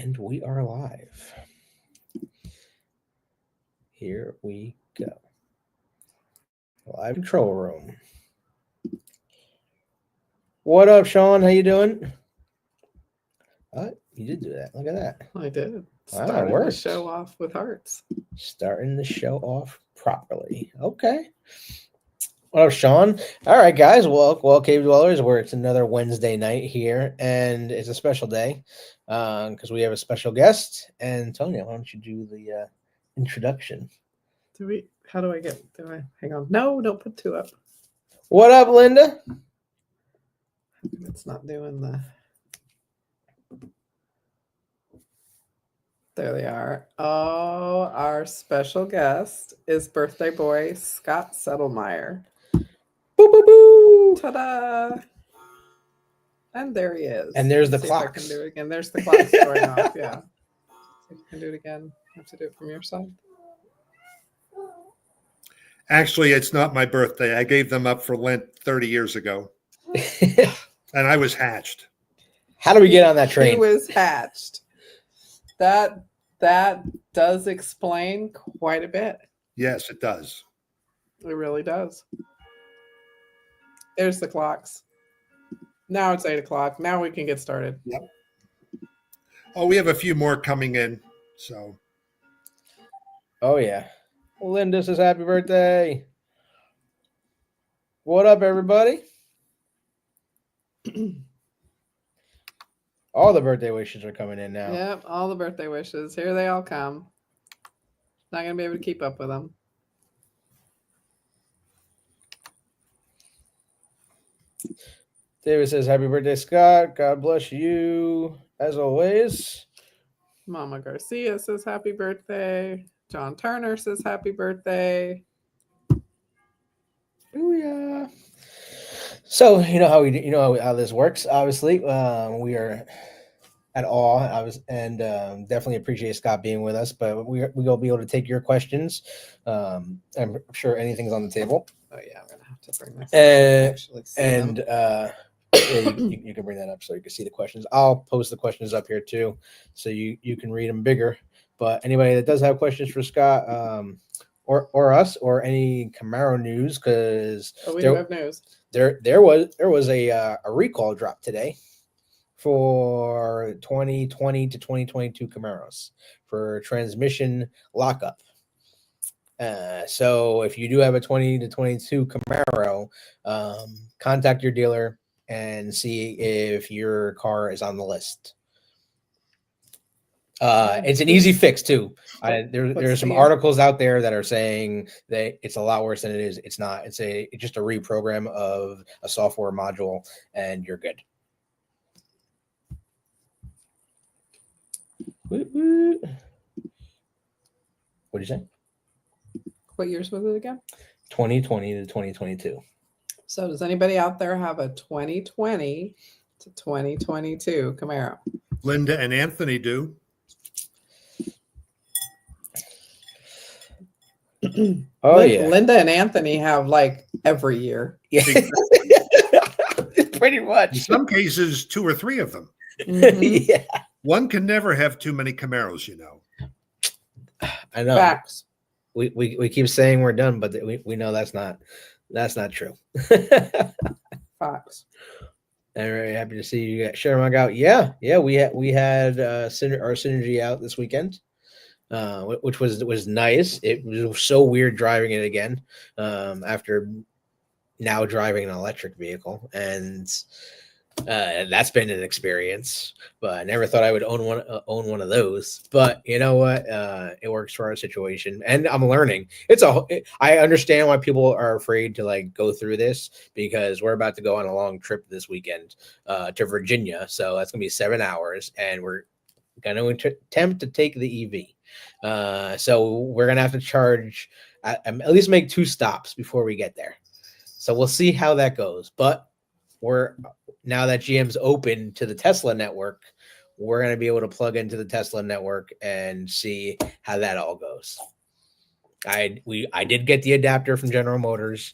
And we are live. Here we go. Live control room. What up, Sean? How you doing? You did do that. Look at that. I did. Wow, Starting the show off with hearts. Starting the show off properly. Okay. What up, Sean? All right, guys. Well, Cave Dwellers, it's another Wednesday night here, and it's a special day because we have a special guest. And Tonya, why don't you do the introduction? How do I hang on? No, don't put two up. What up, Linda? It's not doing the. There they are. Oh, our special guest is birthday boy Scott Settlemire. Boo, boo, boo. Ta-da! And there he is. And there's the See clocks. If I can do it again. There's the clocks going off. Yeah. See if you can do it again. I have to do it from your side. Actually, it's not my birthday. I gave them up for Lent 30 years ago. And I was hatched. How do we get on that train? He was hatched. That does explain quite a bit. Yes, it does. It really does. There's the clocks. Now it's 8 o'clock. Now we can get started. Yep. Oh, we have a few more coming in. So. Oh, yeah. Linda says happy birthday. What up, everybody? All the birthday wishes are coming in now. Yep, all the birthday wishes. Here they all come. Not going to be able to keep up with them. David says happy birthday, Scott. God bless you, as always. Mama Garcia says happy birthday. John Turner says happy birthday. Oh yeah. So how this works. Obviously, we are at awe. Definitely appreciate Scott being with us. But we'll be able to take your questions. I'm sure anything's on the table. Oh yeah, I'm gonna have to bring this. You can bring that up so you can see the questions. I'll post the questions up here too, so you can read them bigger. But anybody that does have questions for Scott, or us, or any Camaro news, because we do have news. There was a recall drop today for 2020 to 2022 Camaros for transmission lockup. So if you do have a 20 to 22 Camaro, contact your dealer and see if your car is on the list. It's an easy fix too. There's some articles out there that are saying that it's a lot worse than it is. It's not. It's just a reprogram of a software module, and you're good. What did you say? What years was it again? 2020 to 2022. So does anybody out there have a 2020 to 2022 Camaro? Linda and Anthony do. Linda and Anthony have like every year. Yeah. Pretty much. In some cases, 2 or 3 of them. Mm-hmm. Yeah. One can never have too many Camaros, you know. I know. Facts. We keep saying we're done, but we know that's not true. Facts. I'm very happy to see you guys share my out. Yeah. We had our Synergy out this weekend, which was nice. It was so weird driving it again after now driving an electric vehicle, and that's been an experience. But I never thought I would own one of those. But you know what? It works for our situation, and I'm learning. I understand why people are afraid to like go through this, because we're about to go on a long trip this weekend to Virginia. So that's gonna be 7 hours, and we're gonna attempt to take the EV. So we're gonna have to charge at least make 2 stops before we get there. So we'll see how that goes. But now that GM's open to the Tesla network, we're going to be able to plug into the Tesla network and see how that all goes. I did get the adapter from General Motors,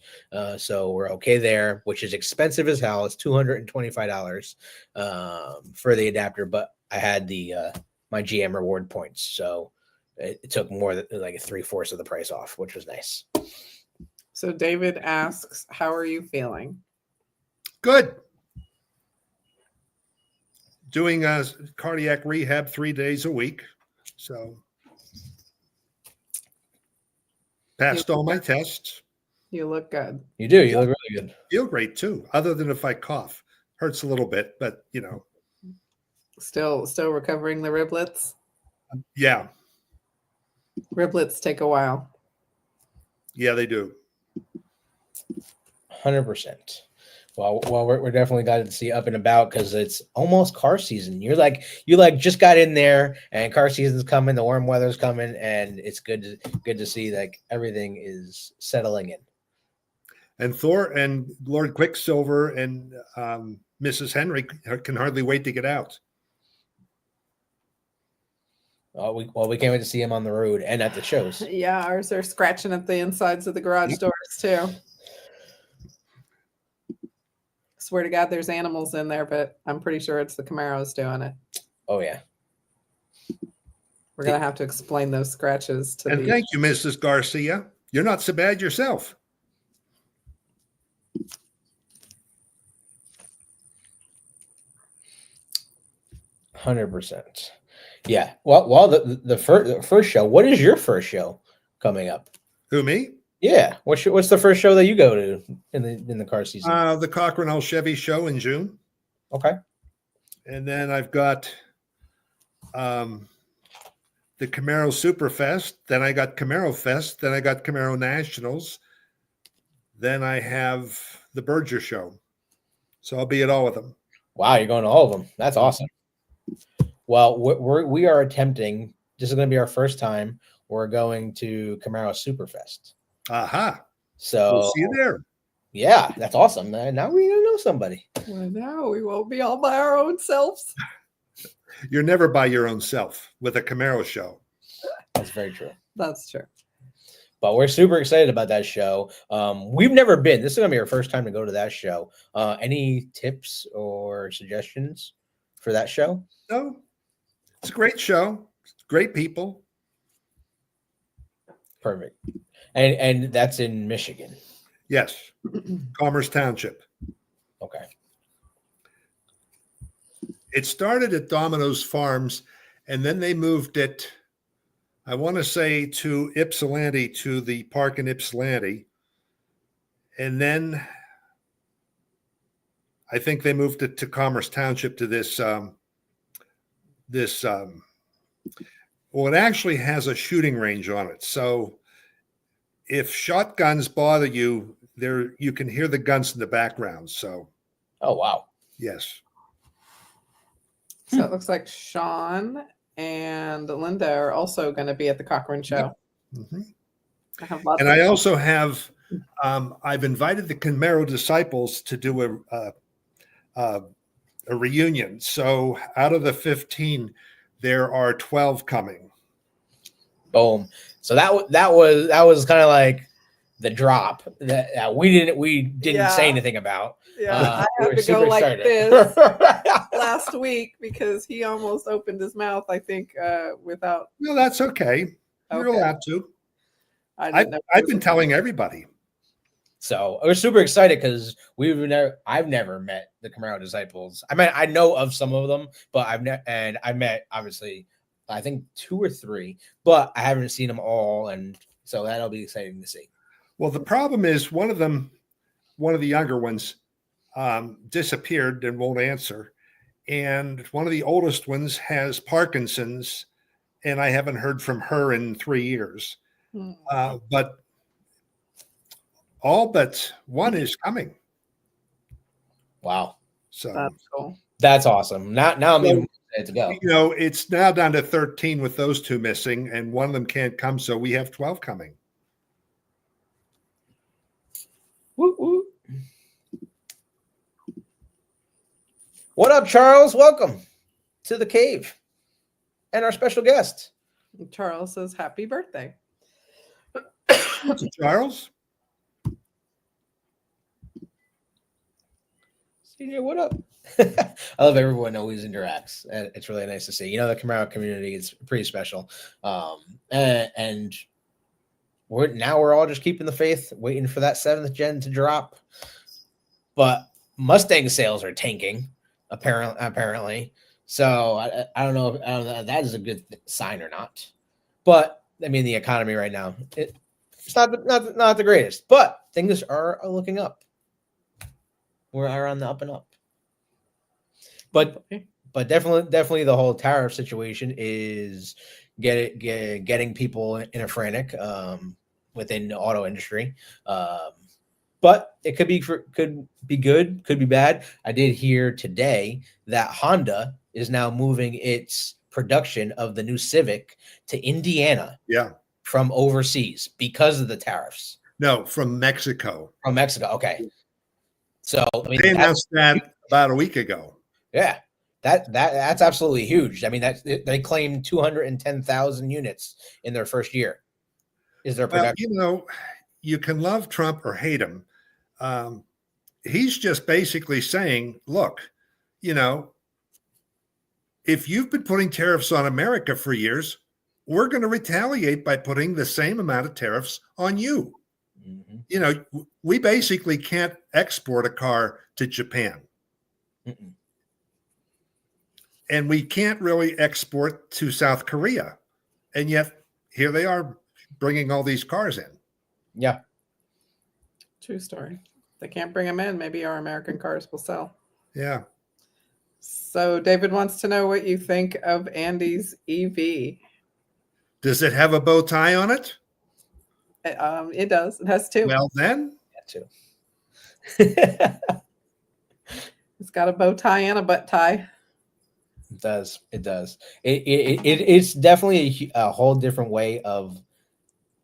so we're okay there, which is expensive as hell. It's $225 for the adapter, but I had my GM reward points. So it took more than like 3/4 of the price off, which was nice. So David asks, how are you feeling? Good. Doing cardiac rehab 3 days a week. So passed all my tests. You look good. You do. You look really good. Feel great too, other than if I cough. Hurts a little bit, but Still recovering the riblets. Yeah. Riblets take a while. Yeah, they do. 100%. Well, we're definitely glad to see you up and about because it's almost car season. You just got in there, and car season's coming. The warm weather's coming, and it's good to see like everything is settling in. And Thor and Lord Quicksilver and Mrs. Henry can hardly wait to get out. We can't wait to see him on the road and at the shows. Yeah, ours are scratching at the insides of the garage doors too. Swear to God, there's animals in there, but I'm pretty sure it's the Camaros doing it. Oh yeah. We're gonna have to explain those scratches to And thank you, Mrs. Garcia. You're not so bad yourself. %. Yeah. Well, the first show. What is your first show coming up? Who, me? Yeah. What's the first show that you go to in the car season? The Cochrane Chevy show in June. Okay. And then I've got the Camaro Superfest. Then I got Camaro Fest. Then I got Camaro Nationals. Then I have the Berger show. So I'll be at all of them. Wow, you're going to all of them. That's awesome. Well, we are attempting. This is going to be our first time. We're going to Camaro Superfest. Aha. So We'll see you there. Yeah, that's awesome. Now we know somebody. Well, now we won't be all by our own selves. You're never by your own self with a Camaro show. That's very true. That's true. But we're super excited about that show. We've never been. This is going to be our first time to go to that show. Any tips or suggestions for that show? No, it's a great show. Great people. Perfect. And that's in Michigan. Yes. Commerce Township. Okay. It started at Domino's Farms, and then they moved it, I want to say, to Ypsilanti, to the park in Ypsilanti. And then I think they moved it to Commerce Township to this, well, it actually has a shooting range on it. So if shotguns bother you, you can hear the guns in the background. So, Oh, wow. yes. So it looks like Sean and Linda are also going to be at the Cochrane show. Mm-hmm. I have lots And of I also have, I've invited the Camaro disciples to do a reunion. So out of the 15, there are 12 coming. Boom. So that was kind of like the drop that we didn't say anything about. I had we're to go super like excited. this last week because he almost opened his mouth, I think, without. No, that's okay. You're Okay. allowed to. I didn't know I've been telling everybody. So we're super excited because I've never met the Camaro disciples. I mean, I know of some of them, but I met obviously I think 2 or 3, but I haven't seen them all, and so that'll be exciting to see. Well, the problem is one of the younger ones disappeared and won't answer. And one of the oldest ones has Parkinson's, and I haven't heard from her in 3 years. But all but one is coming. Wow. So That's cool. That's awesome. Now I'm even excited to go. You know, it's now down to 13 with those 2 missing, and one of them can't come. So we have 12 coming. Woo, woo. What up, Charles? Welcome to the cave and our special guest. Charles says, happy birthday. Charles? CJ, what up? I love everyone always interacts. And it's really nice to see. You know, the Camaro community is pretty special. And we're all just keeping the faith, waiting for that 7th gen to drop. But Mustang sales are tanking, apparently. So I don't know if that is a good sign or not. But I mean, the economy right now, it's not the greatest, but things are looking up. We're on the up and up. But definitely the whole tariff situation is getting people in a frantic within the auto industry. But it could be good, could be bad. I did hear today that Honda is now moving its production of the new Civic to Indiana. Yeah. From overseas because of the tariffs. No, from Mexico. From Mexico. Okay. So I mean, they announced that about a week ago. Yeah. That's absolutely huge. I mean, they claimed 210,000 units in their first year. Is their production? Well, you know, you can love Trump or hate him. He's just basically saying, look, you know, if you've been putting tariffs on America for years, we're going to retaliate by putting the same amount of tariffs on you. Mm-hmm. You know, we basically can't export a car to Japan. Mm-mm. And we can't really export to South Korea. And yet here they are bringing all these cars in. Yeah. True story. They can't bring them in. Maybe our American cars will sell. Yeah. So David wants to know what you think of Andy's EV. Does it have a bow tie on it? It does. It has 2. Well, then. Yeah, 2. It's got a bow tie and a butt tie. It does. It's definitely a whole different way of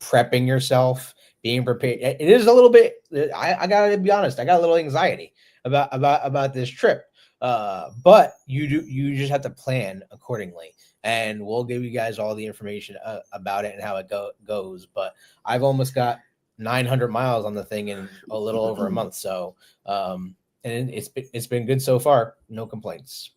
prepping yourself, being prepared. It is a little bit. I gotta be honest. I got a little anxiety about this trip. But you just have to plan accordingly, and we'll give you guys all the information about it and how it goes. But I've almost got 900 miles on the thing in a little over a month. So, and it's been good so far. No complaints.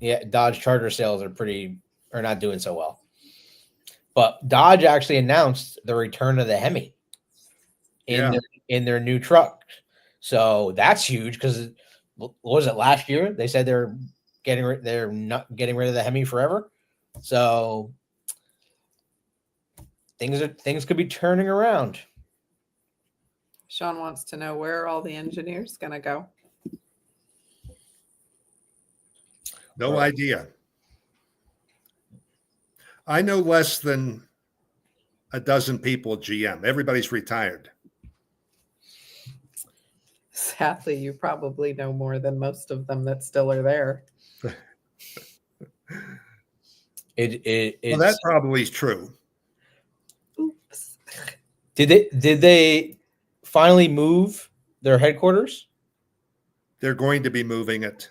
Yeah, Dodge Charger sales are not doing so well. But Dodge actually announced the return of the Hemi in their new truck. So that's huge because what was it last year? They said they're not getting rid of the Hemi forever. So things could be turning around. Sean wants to know where are all the engineers going to go? No idea. I know less than a dozen people at GM. Everybody's retired. Sadly, you probably know more than most of them that still are there. Well, that probably is true. Oops. Did they finally move their headquarters? They're going to be moving it.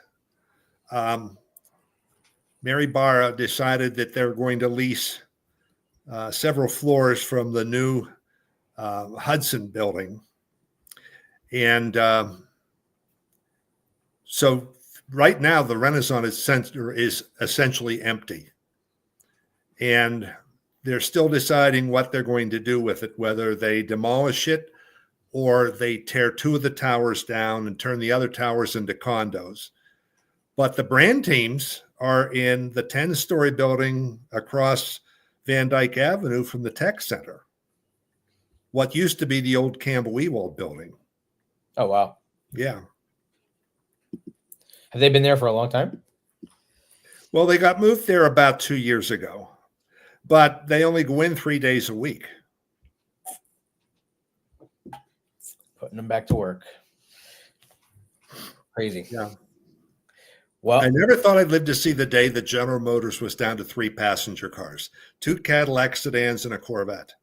Mary Barra decided that they're going to lease several floors from the new Hudson building. And so right now, the Renaissance Center is essentially empty. And they're still deciding what they're going to do with it, whether they demolish it or they tear 2 of the towers down and turn the other towers into condos. But the brand teams are in the 10-story building across Van Dyke Avenue from the Tech Center, what used to be the old Campbell Ewald building. Oh, wow. Yeah. Have they been there for a long time? Well, they got moved there about 2 years ago, but they only go in 3 days a week. Putting them back to work. Crazy. Yeah. Well, I never thought I'd live to see the day that General Motors was down to 3 passenger cars, 2 Cadillac sedans and a Corvette.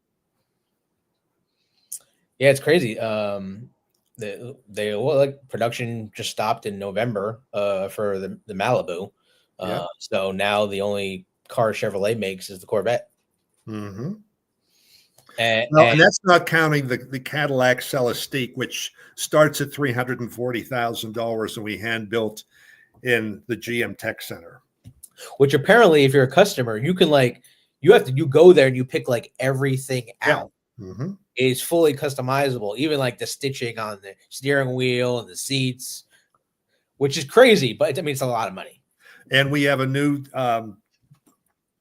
Yeah, it's crazy. Production just stopped in November for the Malibu. Yeah. So now the only car Chevrolet makes is the Corvette. Mm-hmm. And that's not counting the Cadillac Celestique, which starts at $340,000, and we hand built in the GM Tech Center. Which apparently, if you're a customer, you can you go there and you pick like everything out. Mm-hmm. It's fully customizable, even like the stitching on the steering wheel and the seats, which is crazy, but I mean, it's a lot of money. And we have a new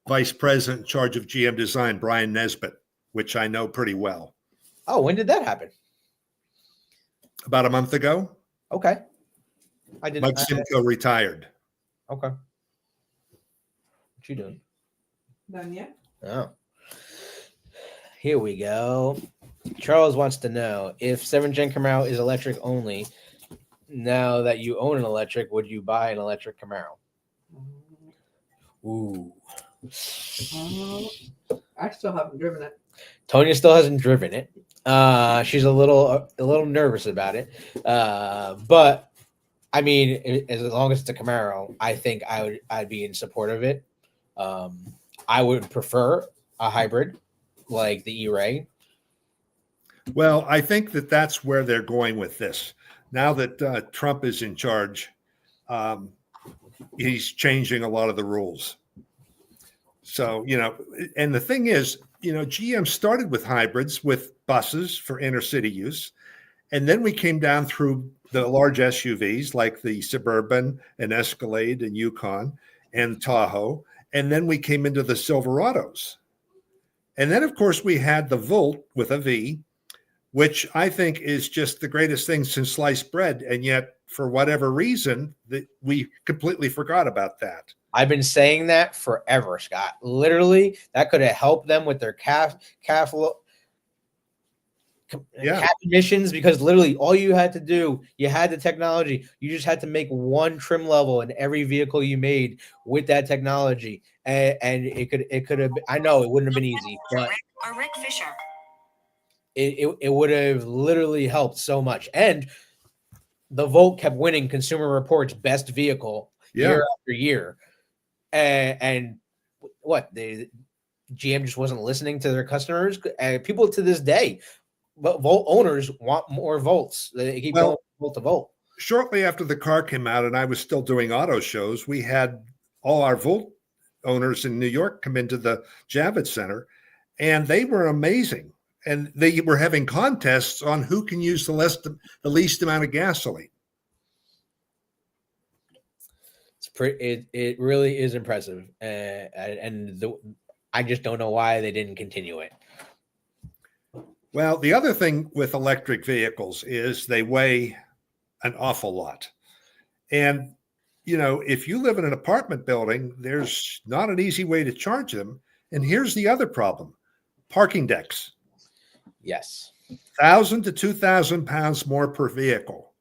vice president in charge of GM design, Brian Nesbitt, which I know pretty well. Oh, when did that happen? About a month ago. Okay. I didn't. Mike Simcoe retired. Okay. What you doing? Done yet? Oh. Here we go. Charles wants to know if 7th Gen Camaro is electric only. Now that you own an electric, would you buy an electric Camaro? Ooh. I still haven't driven it. Tonya still hasn't driven it. She's a little nervous about it. But I mean, as long as it's a Camaro, I think I'd be in support of it. I would prefer a hybrid like the E-Ray. Well, I think that's where they're going with this. Now that Trump is in charge, he's changing a lot of the rules. So, and the thing is, GM started with hybrids with buses for inner city use. And then we came down through the large SUVs like the Suburban and Escalade and Yukon and Tahoe. And then we came into the Silverados. And then, of course, we had the Volt with a V, which I think is just the greatest thing since sliced bread. And yet, for whatever reason, that we completely forgot about that. I've been saying that forever, Scott. Literally, that could have helped them with their calf emissions, because literally all you had to do, you had the technology. You just had to make one trim level in every vehicle you made with that technology, and it could have. I know it wouldn't have been easy, but Rick Fisher. It would have literally helped so much. And the Volt kept winning Consumer Reports best vehicle year after year. And what, the GM just wasn't listening to their customers. People to this day, but Volt owners want more Volts. They keep going Volt to Volt. Shortly after the car came out, and I was still doing auto shows, we had all our Volt owners in New York come into the Javits Center, and they were amazing. And they were having contests on who can use the least amount of gasoline. It really is impressive, I just don't know why they didn't continue it. Well, the other thing with electric vehicles is they weigh an awful lot, and if you live in an apartment building, there's not an easy way to charge them. And here's the other problem: parking decks. Yes, 1,000 to 2,000 pounds more per vehicle.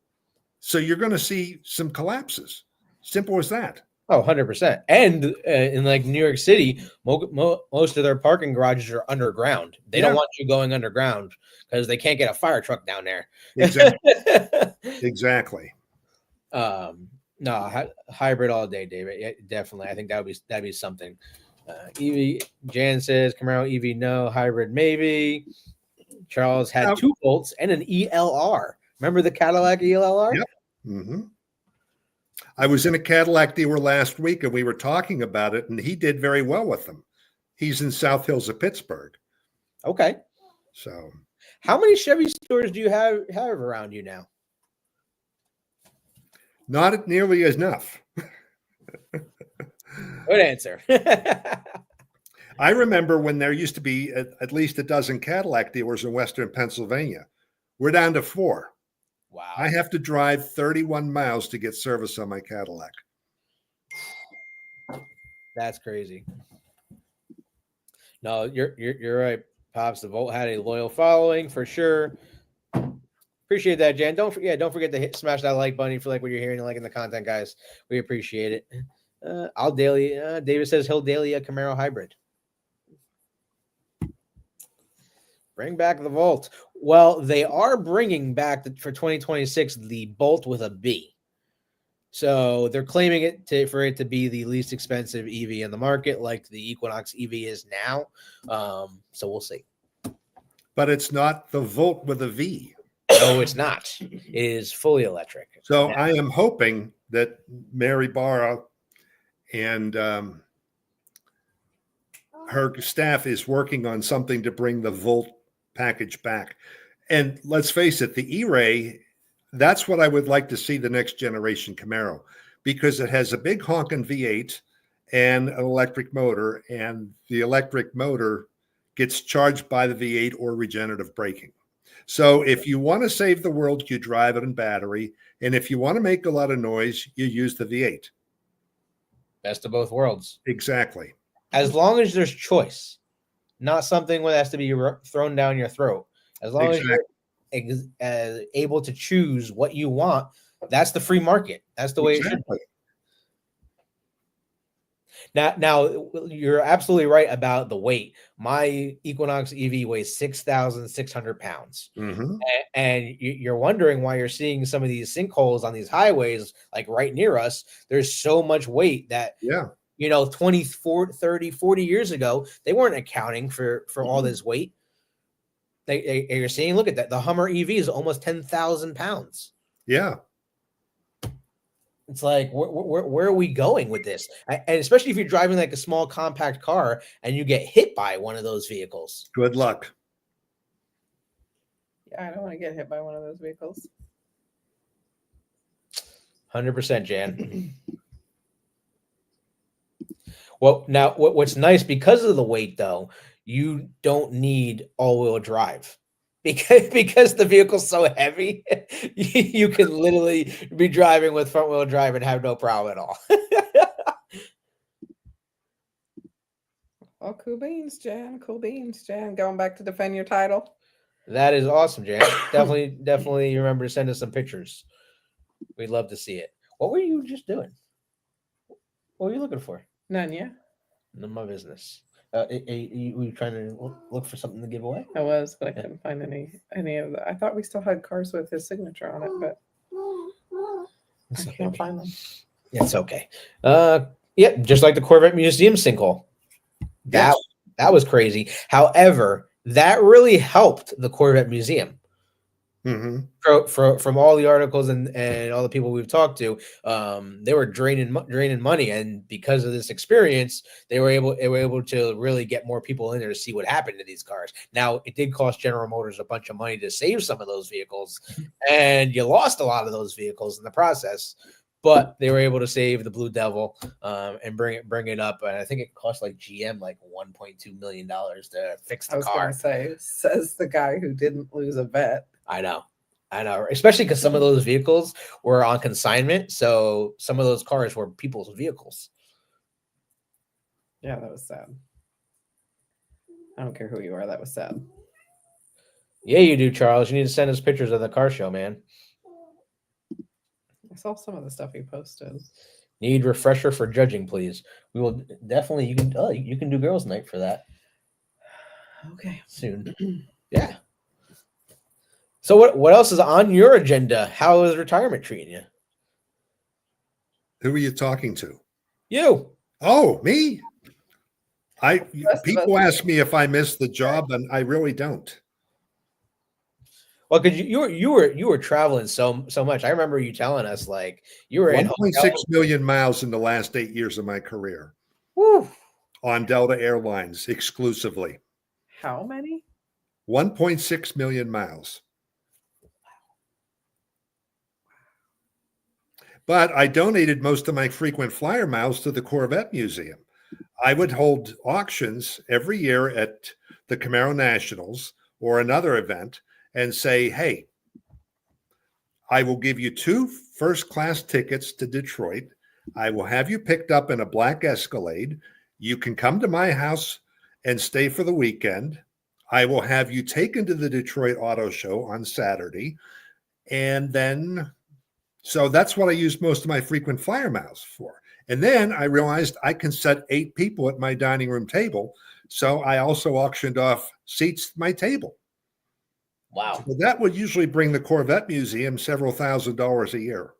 So you're going to see some collapses. Simple as that. Oh, 100%. And in like New York City, most of their parking garages are underground. They don't want you going underground because they can't get a fire truck down there. Exactly. No, hybrid all day, David. Yeah, definitely. I think that'd be something. EV, Jan says Camaro EV, no. Hybrid, maybe. Charles had 2 Volts and an ELR. Remember the Cadillac ELR? Yep. Mm-hmm. I was in a Cadillac dealer last week, and we were talking about it, and he did very well with them. He's in South Hills of Pittsburgh. Okay. So, how many Chevy stores do you have around you now? Not nearly enough. Good answer. I remember when there used to be at least a dozen Cadillac dealers in Western Pennsylvania. We're down to 4. Wow. I have to drive 31 miles to get service on my Cadillac. That's crazy. No, you're right, Pops. The Volt had a loyal following for sure. Appreciate that, Jan. Don't forget to smash that like button if you like what you're hearing and liking the content, guys. We appreciate it. David says he'll daily a Camaro hybrid. Bring back the Volt. Well, they are bringing back for 2026 the Bolt with a B. So they're claiming for it to be the least expensive EV in the market, like the Equinox EV is now. So we'll see. but it's not the Volt with a V. No, it's not. It is fully electric. So Now, I am hoping that Mary Barra and her staff is working on something to bring the Volt package back. And let's face it, the E-Ray, that's what I would like to see the next generation Camaro, because it has a big honking V8 and an electric motor, and the electric motor gets charged by the V8 or regenerative braking. So if you want to save the world, you drive it in battery. And if you want to make a lot of noise, you use the V8. best of both worlds. Exactly. As long as there's choice, not something that has to be thrown down your throat. As long as you're able to choose what you want, that's the free market. That's the way it should be. Now, you're absolutely right about the weight. My Equinox EV weighs 6,600 pounds. Mm-hmm. And you're wondering why you're seeing some of these sinkholes on these highways, like right near us. There's so much weight that, 20, 40, 30, 40 years ago, they weren't accounting for all this weight. You're seeing, look at that. The Hummer EV is almost 10,000 pounds. Yeah. It's like, where are we going with this? And especially if you're driving like a small compact car and you get hit by one of those vehicles. Good luck. Yeah, I don't want to get hit by one of those vehicles. 100%, Jan. Well, now what's nice, because of the weight, though, you don't need all-wheel drive. Because the vehicle's so heavy, you can literally be driving with front wheel drive and have no problem at all. Oh, cool beans, Jan. Cool beans, Jan. Going back to defend your title. That is awesome, Jan. Definitely remember to send us some pictures. We'd love to see it. What were you just doing? What were you looking for? None, yeah. None of my business. Were you trying to look for something to give away? I was, but I couldn't find any of the. I thought we still had cars with his signature on it, but I can't find them. It's okay. Yeah, just like the Corvette Museum sinkhole. That was crazy. However, that really helped the Corvette Museum. Mm-hmm. From all the articles and all the people we've talked to, they were draining money, and because of this experience, they were able to really get more people in there to see what happened to these cars. Now, it did cost General Motors a bunch of money to save some of those vehicles, and you lost a lot of those vehicles in the process. But they were able to save the Blue Devil and bring it up, and I think it cost like GM like $1.2 million to fix the car. I was going to say, says the guy who didn't lose a vet. I know, especially because some of those vehicles were on consignment, so some of those cars were people's vehicles. Yeah, that was sad. I don't care who you are, that was sad. Yeah, you do, Charles. You need to send us pictures of the car show, man. I saw some of the stuff he posted. Need refresher for judging, please. We will definitely. You can do girls' night for that. Okay, soon. Yeah. So what else is on your agenda? How is retirement treating you? Who are you talking to? You. Oh, me? People ask me if I miss the job, and I really don't. Well, because you were traveling so much. I remember you telling us like you were 1.6 million miles in the last 8 years of my career. Woo. On Delta Airlines exclusively. How many? 1.6 million miles. But I donated most of my frequent flyer miles to the Corvette Museum. I would hold auctions every year at the Camaro Nationals or another event and say, hey, I will give you 2 first-class tickets to Detroit. I will have you picked up in a black Escalade. You can come to my house and stay for the weekend. I will have you taken to the Detroit Auto Show on Saturday. And then, so that's what I use most of my frequent flyer miles for. And then I realized I can set 8 people at my dining room table. So I also auctioned off seats at my table. Wow. So that would usually bring the Corvette Museum several $1,000s a year.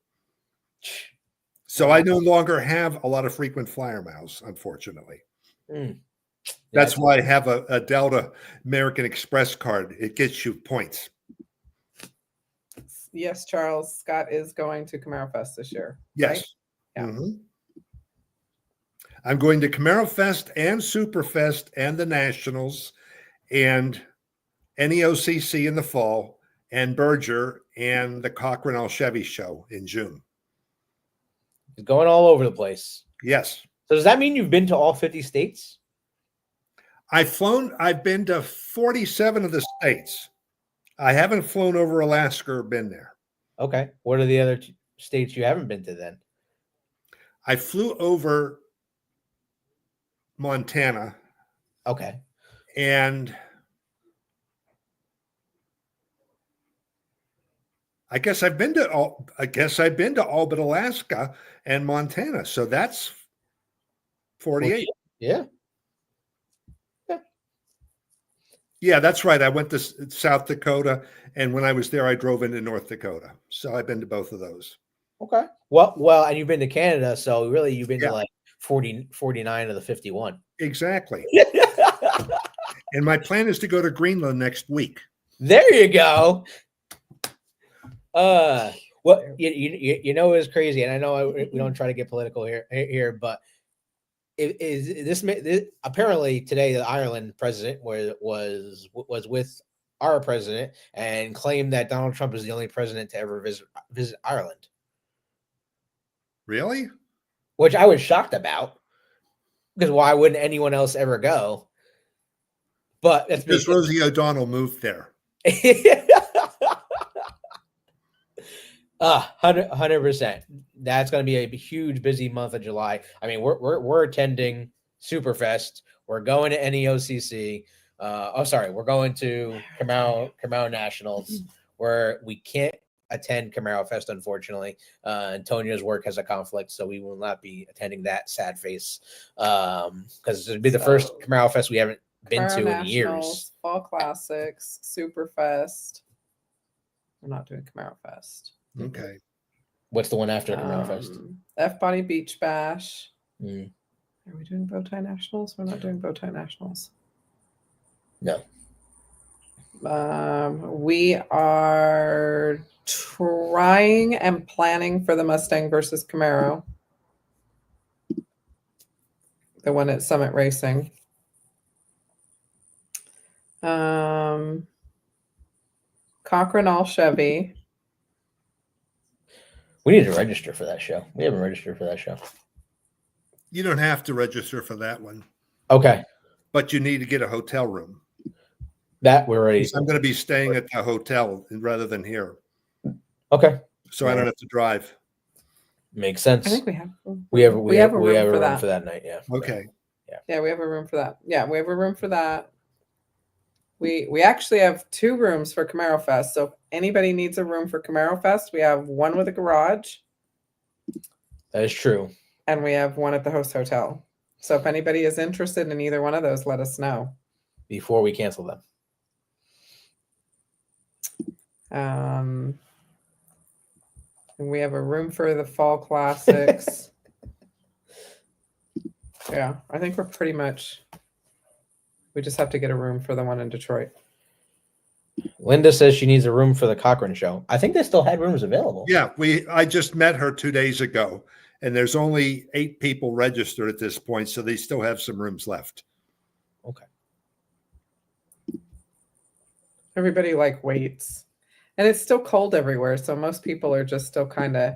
So I no longer have a lot of frequent flyer miles, unfortunately. That's why I have a Delta American Express card. It gets you points. Yes, Charles, Scott is going to Camaro Fest this year. Yes. Right? Yeah. Mhm. I'm going to Camaro Fest and Superfest and the Nationals and NEOCC in the fall and Berger and the Cochrane Chevy show in June. It's going all over the place. Yes. So does that mean you've been to all 50 states? I've been to 47 of the states. I haven't flown over Alaska or been there. Okay. What are the other states you haven't been to then? I flew over Montana. Okay. And I guess I've been to all but Alaska and Montana. So that's 48. Yeah. Yeah, that's right. I went to South Dakota, and when I was there, I drove into North Dakota. So I've been to both of those. Okay. Well, and you've been to Canada, so really you've been Yeah. to like 49 of the 51. Exactly. And my plan is to go to Greenland next week. There you go. Well, you know, it's crazy, and I know we don't try to get political here, but this apparently today the Ireland president was with our president and claimed that Donald Trump is the only president to ever visit Ireland. Really? Which I was shocked about, because why wouldn't anyone else ever go? But that's because Rosie O'Donnell moved there. 100%. That's going to be a huge busy month of July. I mean, we're attending Superfest. We're going to NEOCC. We're going to Camaro Nationals, where we can't attend Camaro Fest, unfortunately. Antonio's work has a conflict, so we will not be attending that, sad face. Because it'll be the first Camaro Fest we haven't been Camaro to in years. Fall Classics, Superfest. We're not doing Camaro Fest. Okay. What's the one after Camaro Fest? Fbod Beach Bash. Mm. Are we doing Bowtie Nationals? We're not doing Bowtie Nationals. No. We are trying and planning for the Mustang versus Camaro. The one at Summit Racing. Cochrane Chevy. We need to register for that show. We haven't registered for that show. You don't have to register for that one. Okay. But you need to get a hotel room. That we're ready. I'm going to be staying at the hotel rather than here. Okay. So I don't have to drive. Makes sense. I think we have. We have a room for that night. Yeah. Okay. Yeah, we have a room for that. Yeah, we have a room for that. We actually have 2 rooms for Camaro Fest. So if anybody needs a room for Camaro Fest, we have one with a garage. That is true. And we have one at the host hotel. So if anybody is interested in either one of those, let us know. Before we cancel them. And we have a room for the Fall Classics. Yeah, I think we're pretty much. We just have to get a room for the one in Detroit. Linda says she needs a room for the Cochrane show. I think they still had rooms available. Yeah, I just met her 2 days ago, and there's only 8 people registered at this point, so they still have some rooms left. Okay. Everybody waits. And it's still cold everywhere, so most people are just still kind of,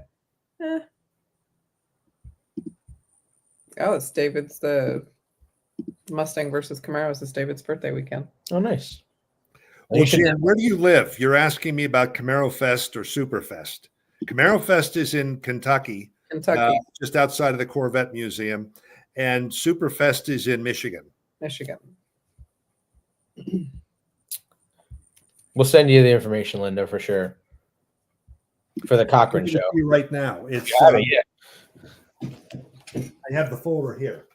Oh, it's David's the Mustang versus Camaros is David's birthday weekend. Oh, nice. Well, Jan, where do you live? You're asking me about Camaro Fest or Superfest. Camaro Fest is in Kentucky, just outside of the Corvette Museum, and Superfest is in Michigan. We'll send you the information, Linda, for sure. For the Cochrane show. Right now. It's I have the folder here.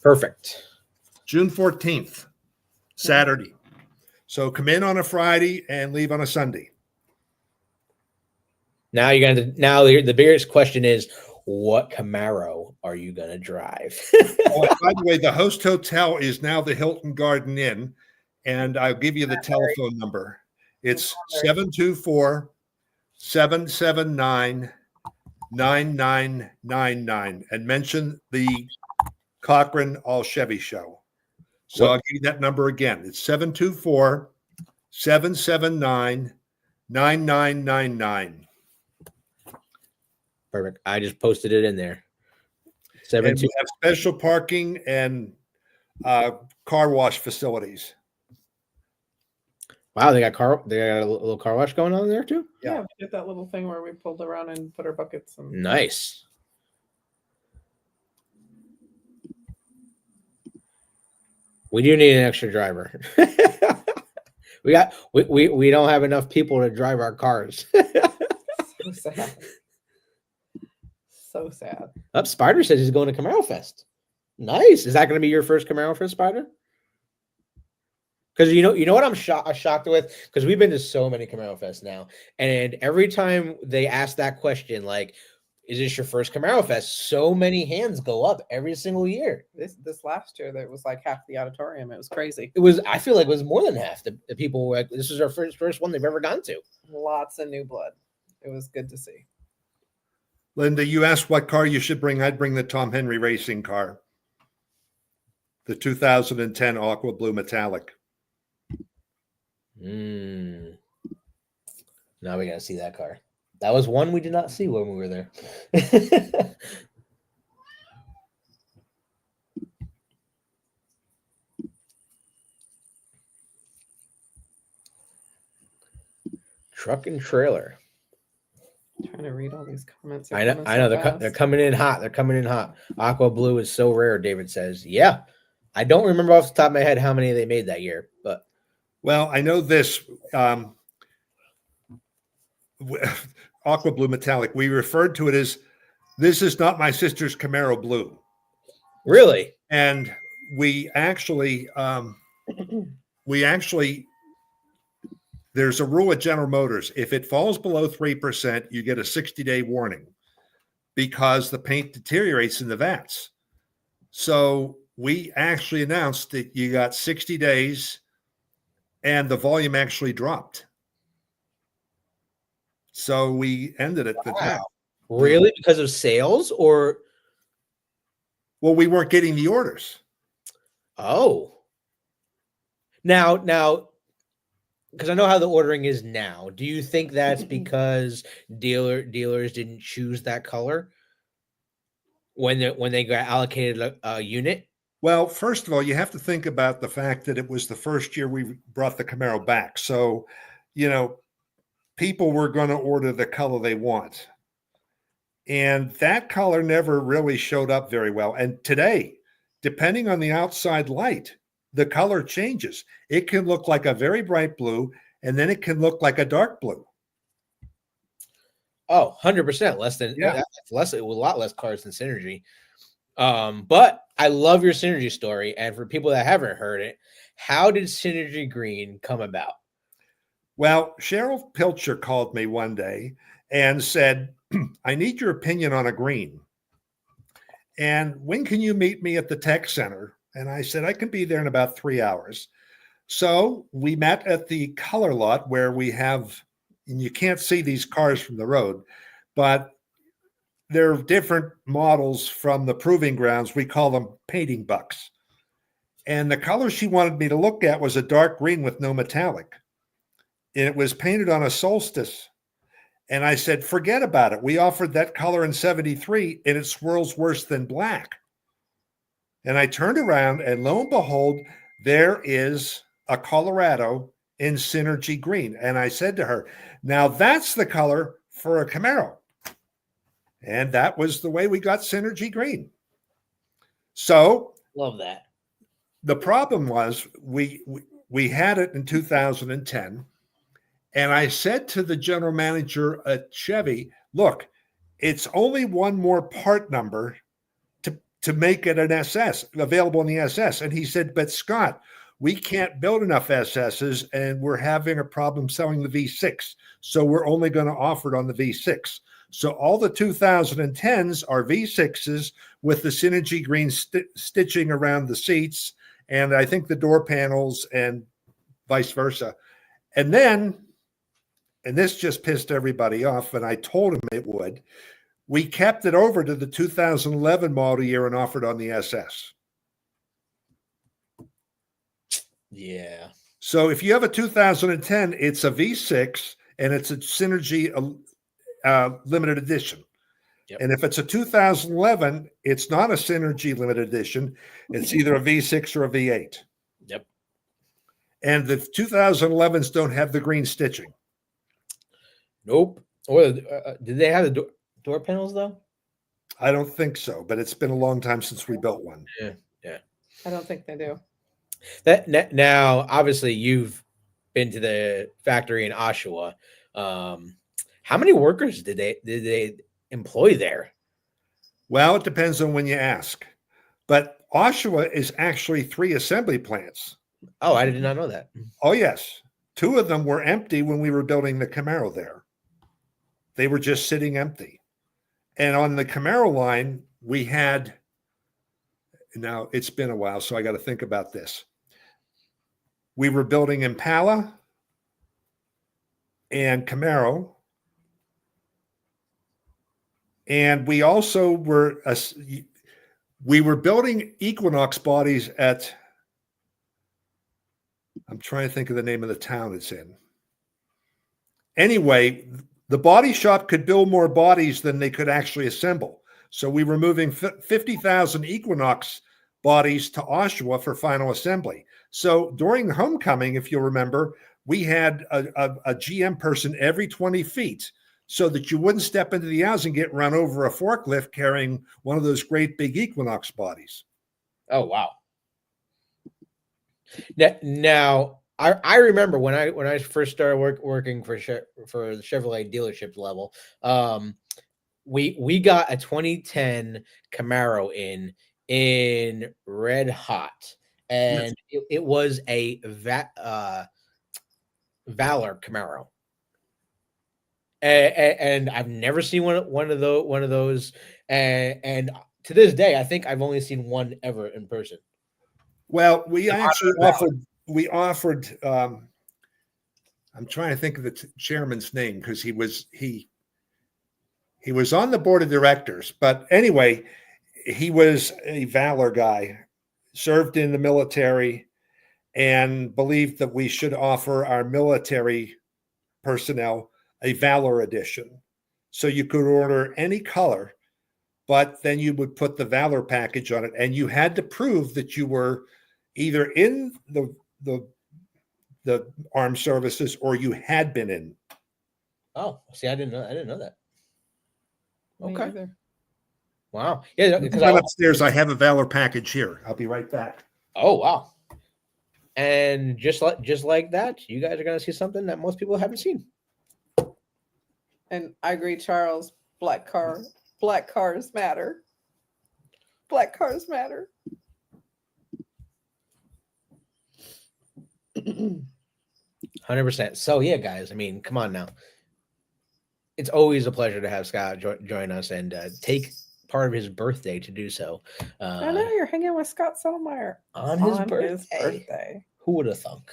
Perfect. June 14th, Saturday. So come in on a Friday and leave on a Sunday. Now the biggest question is, what Camaro are you gonna drive? Oh, and by the way, the host hotel is now the Hilton Garden Inn, and I'll give you the telephone number. It's 724-779-9999, and mention the Cochran All Chevy Show. So What- I'll give you that number again. It's 724-779-9999. Perfect. I just posted it in there. And we have special parking and car wash facilities. Wow, they got a little car wash going on there too. Yeah, we did that little thing where we pulled around and put our buckets. And Nice. We do need an extra driver. we don't have enough people to drive our cars. so sad. So sad. Up, Spider says he's going to Camaro Fest. Nice. Is that going to be your first Camaro Fest, Spider? Because you know what I'm shocked with, because we've been to so many Camaro Fests now, and every time they ask that question, like, is this your first Camaro Fest? So many hands go up every single year. This last year, that was like half the auditorium. It was crazy. I feel like it was more than half the people were like, this is our first one they've ever gone to. Lots of new blood. It was good to see. Linda, you asked what car you should bring. I'd bring the Tom Henry racing car, the 2010 Aqua Blue Metallic. Now we got to see that car. That was one we did not see when we were there. Truck and trailer. Trying to read all these comments. I know they're coming in hot. They're coming in hot. Aqua Blue is so rare, David says. Yeah. I don't remember off the top of my head how many they made that year, but well, I know this Aqua Blue Metallic. We referred to it as, this is not my sister's Camaro Blue. Really? And we actually there's a rule at General Motors. If it falls below 3%, you get a 60-day warning because the paint deteriorates in the vats. So we actually announced that you got 60 days and the volume actually dropped. So we ended it at that. Really? Because of sales or? Well, we weren't getting the orders. Oh. Now, because I know how the ordering is now. Do you think that's because dealers didn't choose that color when they got allocated a unit? Well, first of all, you have to think about the fact that it was the first year we brought the Camaro back. So, people were going to order the color they want. And that color never really showed up very well. And today, depending on the outside light, the color changes. It can look like a very bright blue, and then it can look like a dark blue. Oh, 100% less than, yeah. Less, a lot less cars than Synergy. But I love your Synergy story. And for people that haven't heard it, how did Synergy Green come about? Well, Cheryl Pilcher called me one day and said, I need your opinion on a green. And when can you meet me at the tech center? And I said, I can be there in about 3 hours. So we met at the color lot where we have, and you can't see these cars from the road, but they're different models from the proving grounds. We call them painting bucks. And the color she wanted me to look at was a dark green with no metallic. And it was painted on a Solstice. And I said, forget about it. We offered that color in 73 and it swirls worse than black. And I turned around and lo and behold, there is a Colorado in Synergy Green. And I said to her, now that's the color for a Camaro. And that was the way we got Synergy Green. So love that. The problem was we had it in 2010. And I said to the general manager at Chevy, look, it's only one more part number to make it an SS, available in the SS. And he said, but Scott, we can't build enough SSs and we're having a problem selling the V6. So we're only going to offer it on the V6. So all the 2010s are V6s with the Synergy green stitching around the seats, and I think the door panels and vice versa. And then, and this just pissed everybody off, and I told him it would, we kept it over to the 2011 model year and offered on the SS. Yeah. So if you have a 2010, it's a V6 and it's a Synergy limited edition. Yep. And if it's a 2011, it's not a Synergy limited edition. It's either a V6 or a V8. Yep. And the 2011s don't have the green stitching. Nope. Or did they have the door panels though? I don't think so, but it's been a long time since we built one. Yeah. Yeah. I don't think they do. That now, obviously, you've been to the factory in Oshawa. How many workers did they employ there? Well, it depends on when you ask. But Oshawa is actually 3 assembly plants. Oh, I did not know that. Oh, yes. 2 of them were empty when we were building the Camaro there. They were just sitting empty. And on the Camaro line, we had, now it's been a while, so I got to think about this. We were building Impala and Camaro. And we also were building Equinox bodies at, I'm trying to think of the name of the town it's in. Anyway, the body shop could build more bodies than they could actually assemble. So we were moving 50,000 Equinox bodies to Oshawa for final assembly. So during the homecoming, if you'll remember, we had a GM person every 20 feet so that you wouldn't step into the house and get run over a forklift carrying one of those great big Equinox bodies. Oh, wow. Now I remember when I first started working for the Chevrolet dealership level, we got a 2010 Camaro in red hot, and yes, it was a Valor Camaro, and I've never seen one of those, and to this day I think I've only seen one ever in person. Well, we actually offered. I'm trying to think of the chairman's name because he was on the board of directors. But anyway, he was a Valor guy, served in the military, and believed that we should offer our military personnel a Valor edition. So you could order any color, but then you would put the Valor package on it, and you had to prove that you were either in the armed services or you had been in. Oh, see, I didn't know that. Okay. Wow. Yeah, because upstairs I have a Valor package here. I'll be right back. Oh, wow. And just like that, you guys are going to see something that most people haven't seen. And I agree, Charles. Black cars matter. Black cars matter. 100%. So yeah, guys, I mean, come on now. It's always a pleasure to have Scott join us and take part of his birthday to do so. I know you're hanging with Scott Settlemire on his birthday. Who would have thunk?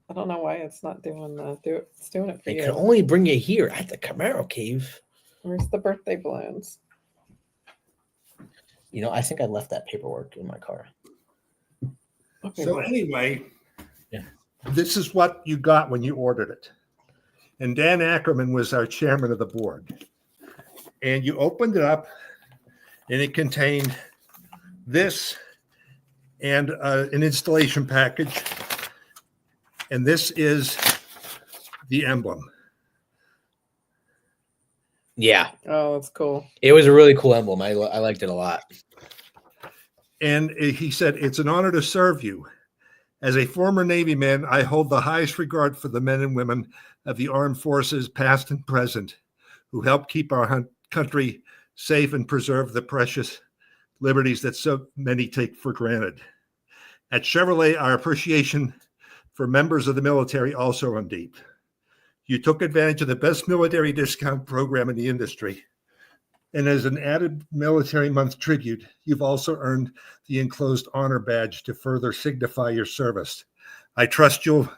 I don't know why it's not doing it's doing it for you. They can only bring you here at the Camaro Cave. Where's the birthday balloons? You know, I think I left that paperwork in my car. Okay, so anyway, yeah, this is what you got when you ordered it. And Dan Ackerman was our chairman of the board. And you opened it up, and it contained this and an installation package. And this is the emblem. Yeah. Oh, that's cool. It was a really cool emblem. I liked it a lot. And he said, "It's an honor to serve you. As a former Navy man, I hold the highest regard for the men and women of the armed forces, past and present, who help keep our country safe and preserve the precious liberties that so many take for granted. At Chevrolet, our appreciation for members of the military also run deep. You took advantage of the best military discount program in the industry. And as an added Military Month tribute, you've also earned the enclosed honor badge to further signify your service. I trust you'll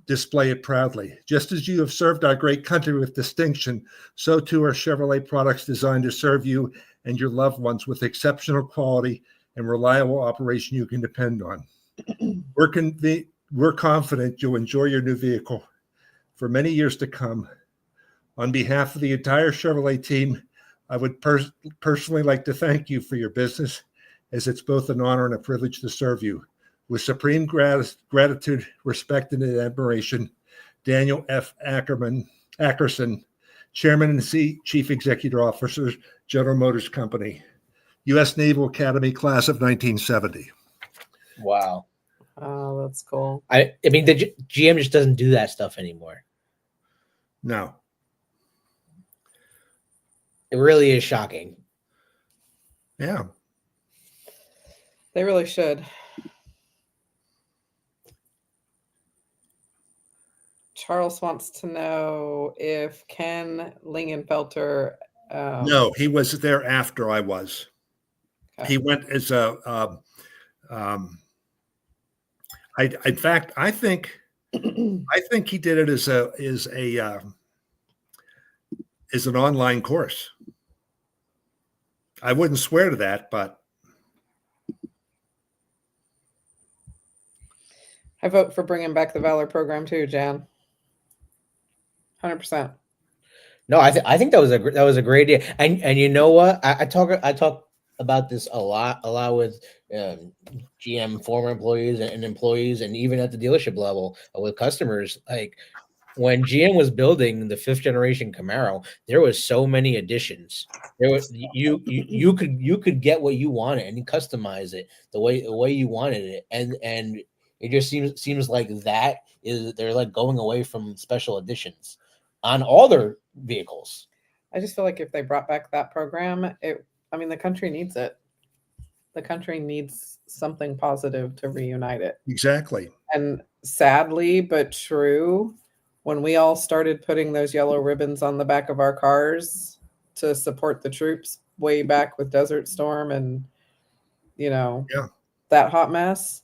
display it proudly. Just as you have served our great country with distinction, so too are Chevrolet products designed to serve you and your loved ones with exceptional quality and reliable operation you can depend on. We're confident you'll enjoy your new vehicle for many years to come. On behalf of the entire Chevrolet team, I would personally like to thank you for your business, as it's both an honor and a privilege to serve you. With supreme gratitude, respect, and admiration, Daniel F. Ackerson, Chairman and Chief Executive Officer, General Motors Company, U.S. Naval Academy, Class of 1970. Wow. Oh, that's cool. I mean, the GM just doesn't do that stuff anymore. No. It really is shocking. Yeah. They really should. Charles wants to know if Ken Lingenfelter. No, he was there after I was. Okay. He went as a. In fact, I think he did it as an online course. I wouldn't swear to that, but I vote for bringing back the Valor program too, Jan. 100%. No, I think that was a great idea. And you know what? I talk about this a lot with GM former employees and employees, and even at the dealership level with customers. Like when GM was building the 5th generation Camaro, there was so many additions. There was you could get what you wanted and customize it the way you wanted it, and it just seems like they're like going away from special editions on all their vehicles. I just feel like if they brought back that program, the country needs it. The country needs something positive to reunite it. exactly. And sadly, but true, when we all started putting those yellow ribbons on the back of our cars to support the troops way back with Desert Storm and, that hot mess,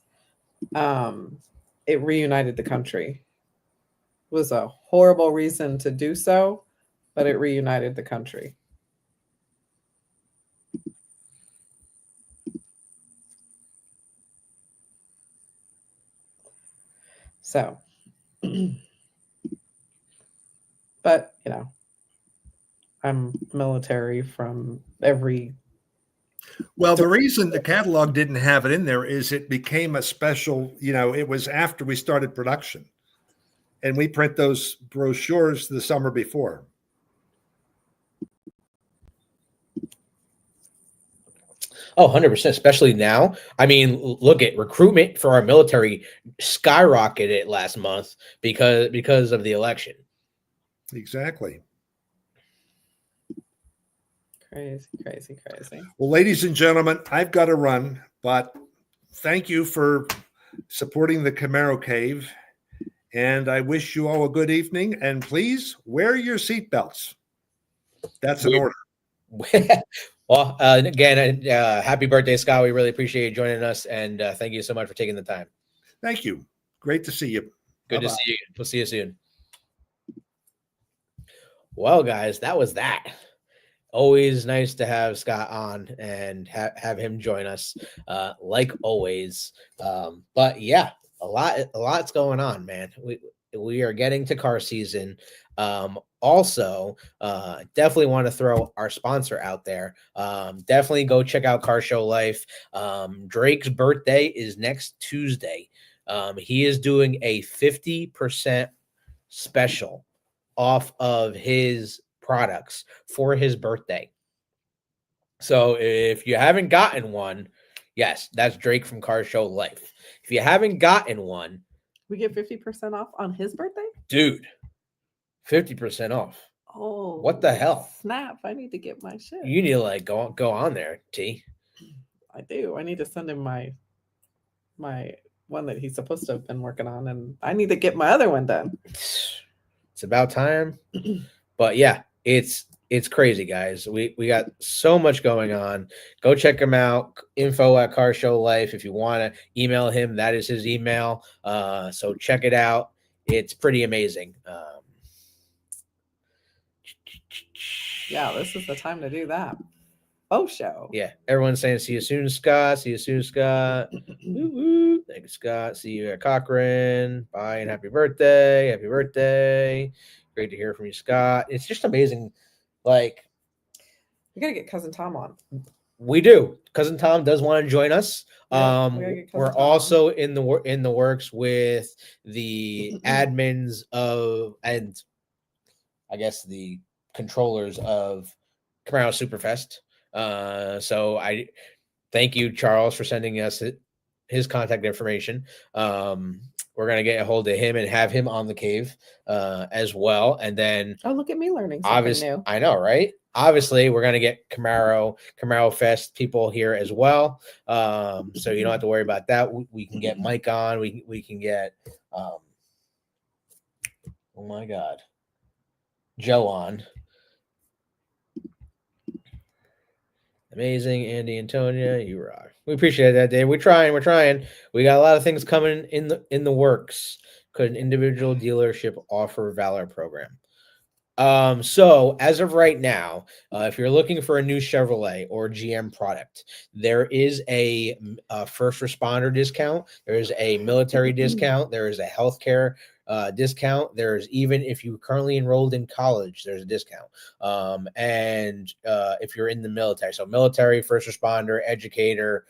it reunited the country. It was a horrible reason to do so, but it reunited the country. So, but, I'm military from every. Well, the reason the catalog didn't have it in there is it became a special, it was after we started production. And we print those brochures the summer before. Oh, 100%, especially now. I mean, look at recruitment for our military skyrocketed last month because of the election. Exactly. Crazy. Well, ladies and gentlemen, I've got to run, but thank you for supporting the Camaro Cave. And I wish you all a good evening. And please wear your seatbelts. That's an order. Well, again, happy birthday, Scott. We really appreciate you joining us. And thank you so much for taking the time. Thank you. Great to see you. Good Bye-bye. to see you. We'll see you soon. Well, guys, that was that. Always nice to have Scott on and have him join us, like always. But yeah, a lot's going on, man. We are getting to car season. Also, definitely want to throw our sponsor out there. Definitely go check out Car Show Life. Drake's birthday is next Tuesday. He is doing a 50% special off of his products for his birthday. So if you haven't gotten one, yes, that's Drake from Car Show Life. If you haven't gotten one, we get 50% off on his birthday? Dude, 50% off. Oh, what the hell? Snap. I need to get my shit. You need to go on there, T. I do. I need to send him my my one that he's supposed to have been working on, and I need to get my other one done. It's about time. But yeah, it's crazy, guys. We got so much going on. Go check him out. info@carshow.life. If you want to email him, that is his email. So check it out. It's pretty amazing. Yeah, this is the time to do that. Oh, show. Yeah, everyone's saying see you soon, Scott. See you soon, Scott. Woo-woo. Thank you, Scott. See you at Cochrane. Bye and happy birthday. Happy birthday. Great to hear from you, Scott. It's just amazing. Like, We gotta get cousin Tom on. we do. Cousin Tom does want to join us. Yeah, we gotta get Cousin We're Tom also in the works with the admins of, and I guess the controllers of Camaro Superfest. So I thank you, Charles, for sending us his contact information. We're gonna get a hold of him and have him on the cave as well. And then Oh, look at me learning something new. I know, right? Obviously, we're gonna get Camaro Fest people here as well. So you don't have to worry about that. We can get Mike on. We can get oh my God, Joe on. Amazing, Andy, Antonia, you rock. We appreciate that, Dave. We're trying. We got a lot of things coming in the works. Could an individual dealership offer Valor program? So as of right now, if you're looking for a new Chevrolet or GM product, there is a first responder discount. There is a military discount. There is a healthcare discount. There's even if you currently enrolled in college, there's a discount. And if you're in the military, so military, first responder, educator,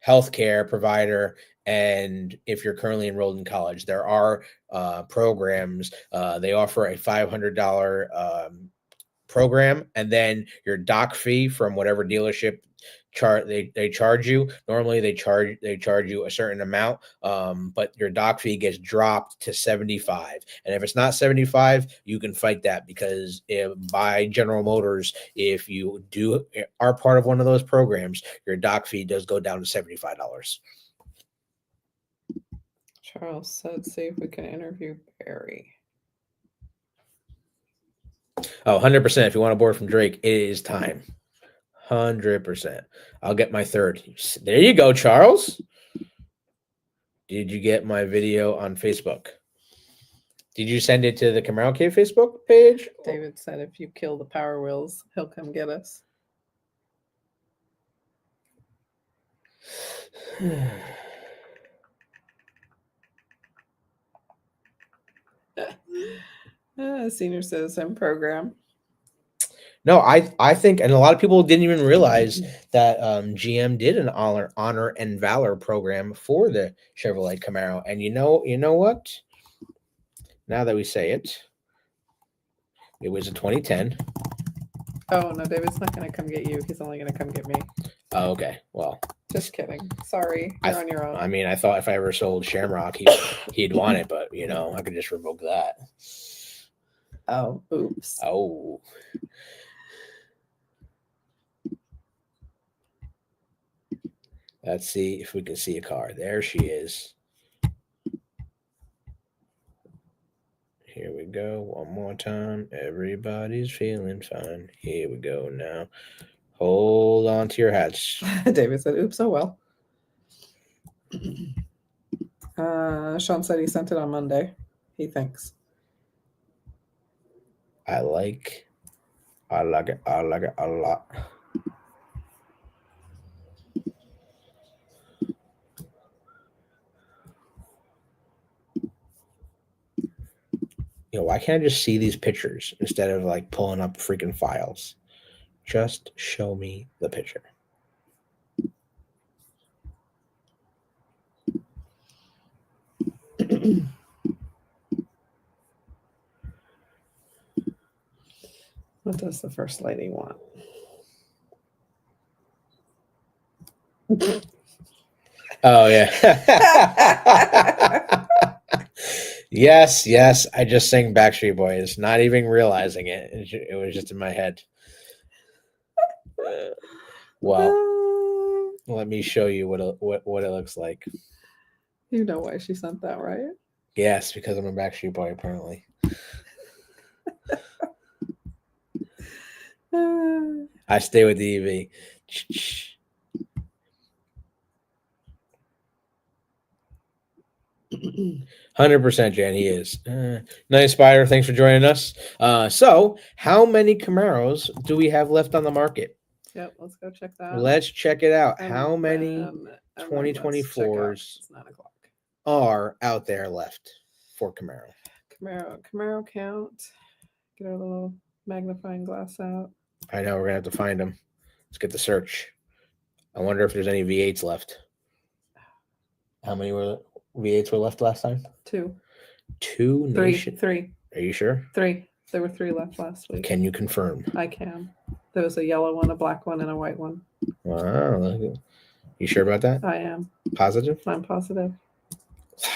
healthcare provider, and if you're currently enrolled in college, there are programs. They offer a $500 program, and then your doc fee from whatever dealership they charge you. Normally they charge you a certain amount, but your doc fee gets dropped to $75. And if it's not $75, you can fight that, because by General Motors, if you are part of one of those programs, your doc fee does go down to $75. Charles said, see if we can interview Barry. Oh, 100%. If you want a board from Drake, it is time. 100%. I'll get my third. There you go, Charles. Did you get my video on Facebook? Did you send it to the Camaro Cave Facebook page? David said if you kill the Power Wheels, he'll come get us. Senior citizen program. No, I think, and a lot of people didn't even realize that GM did an honor and valor program for the Chevrolet Camaro. And you know what? Now that we say it, it was a 2010. Oh no, David's not going to come get you. He's only going to come get me. Oh, okay. Well, just kidding. Sorry, you're on your own. I mean, I thought if I ever sold Shamrock, he'd want it, but I could just revoke that. Oh, oops. Oh. Let's see if we can see a car. There she is. Here we go. One more time. Everybody's feeling fine. Here we go now. Hold on to your hats. David said, oops, oh well. Sean said he sent it on Monday. He thinks. I like it a lot. Why can't I just see these pictures instead of like pulling up freaking files? Just show me the picture. What does the first lady want? Oh, yeah. Yes. I just sang Backstreet Boys, not even realizing it. It was just in my head. Well, Let me show you what it looks like. You know why she sent that, right? Yes, because I'm a Backstreet Boy, apparently. I stay with the EV. 100%, Jan, he is. Nice, Spider. Thanks for joining us. So, how many Camaros do we have left on the market? Yep, let's go check that. Let's check it out. And how many then let's check out. 2024s It's 9 o'clock. are out there left for Camaro? Camaro count. Get our little magnifying glass out. I know, we're going to have to find them. Let's get the search. I wonder if there's any V8s left. How many V8s were left last time? 2. 2 nation. 3. Are you sure? 3. There were 3 left last week. Can you confirm? I can. There was a yellow one, a black one, and a white one. Wow. You sure about that? I am. Positive? I'm positive.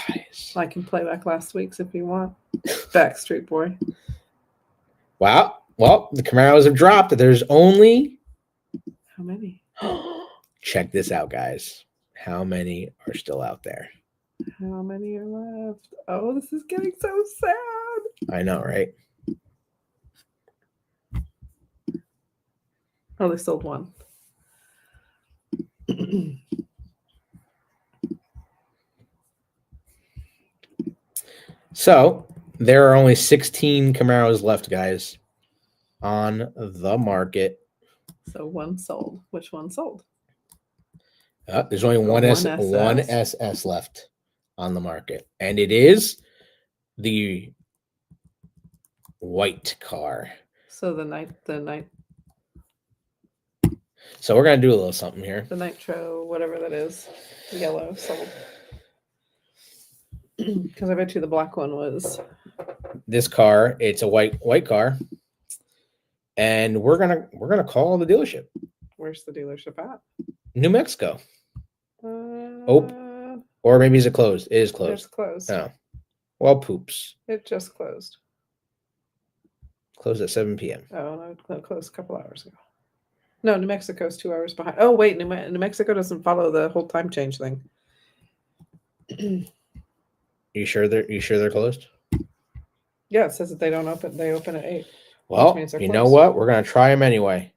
Nice. I can play back last week's if you want. Backstreet Boy. Wow. Well, the Camaros have dropped. There's only... How many? Check this out, guys. How many are still out there? How many are left? Oh, this is getting so sad. I know, right? Oh, they sold one. So, there are only 16 Camaros left, guys, on the market. So one sold. Which one sold? There's only one SS left on the market, and it is the white car. So the night. So we're gonna do a little something here. The nitro, whatever that is, yellow sold. Because I bet you the black one was. This car, it's a white car, and we're gonna call the dealership. Where's the dealership at? New Mexico. Oh, Or maybe is it closed? It is closed. It's closed. Oh, well, poops. It just closed. Closed at 7 p.m. Oh no, it closed a couple hours ago. No, New Mexico's 2 hours behind. Oh wait, New Mexico doesn't follow the whole time change thing. You sure they're closed? Yeah, it says that they don't open. They open at 8. Well, you know what? We're gonna try them anyway.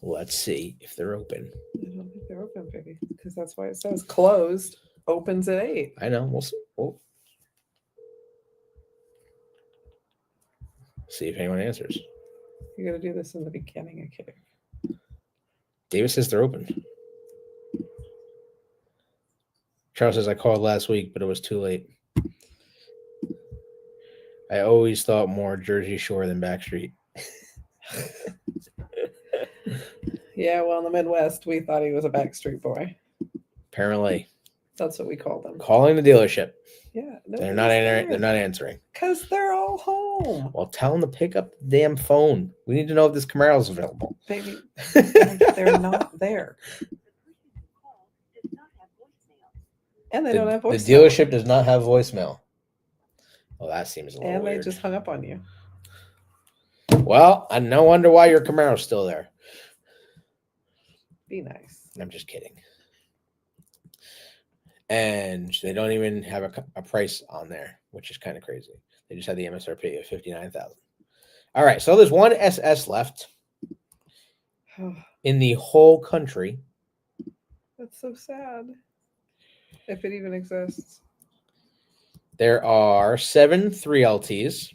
Let's see if they're open. I don't think they're open, baby, because that's why it says closed. Opens at 8. I know. We'll see. We'll see if anyone answers. You got to do this in the beginning, okay? David says they're open. Charles says I called last week, but it was too late. I always thought more Jersey Shore than Backstreet. Yeah, well, in the Midwest, we thought he was a Backstreet Boy. Apparently. That's what we called them. Calling the dealership. Yeah. They're not answering. Because they're all home. Well, tell them to pick up the damn phone. We need to know if this Camaro is available. Baby, they're not there. And they don't have voicemail. The dealership does not have voicemail. Well, that seems a little weird. And they just hung up on you. Well, I no wonder why your Camaro's still there. Be nice. I'm just kidding. And they don't even have a price on there, which is kind of crazy. They just had the MSRP of $59,000. All right, so there's one SS left in the whole country. That's so sad. If it even exists. There are 7 3LTs,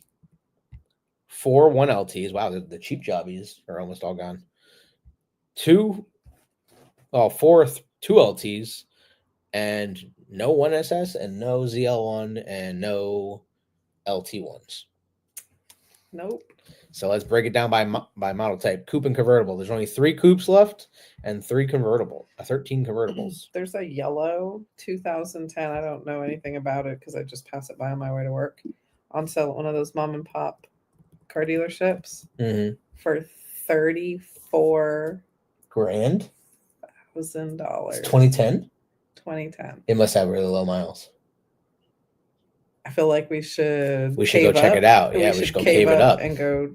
4 1LTs. Wow, the cheap jobbies are almost all gone. 4 2LTs, and no 1SS, and no ZL1, and no LT1s. Nope. So let's break it down by model type. Coupe and convertible. There's only 3 coupes left and 13 convertibles. There's a yellow 2010. I don't know anything about it because I just pass it by on my way to work. On sale at one of those mom and pop car dealerships for $34,000. It's 2010? 2010. It must have really low miles. I feel like we should go check it out. Yeah, we should go cave it up and go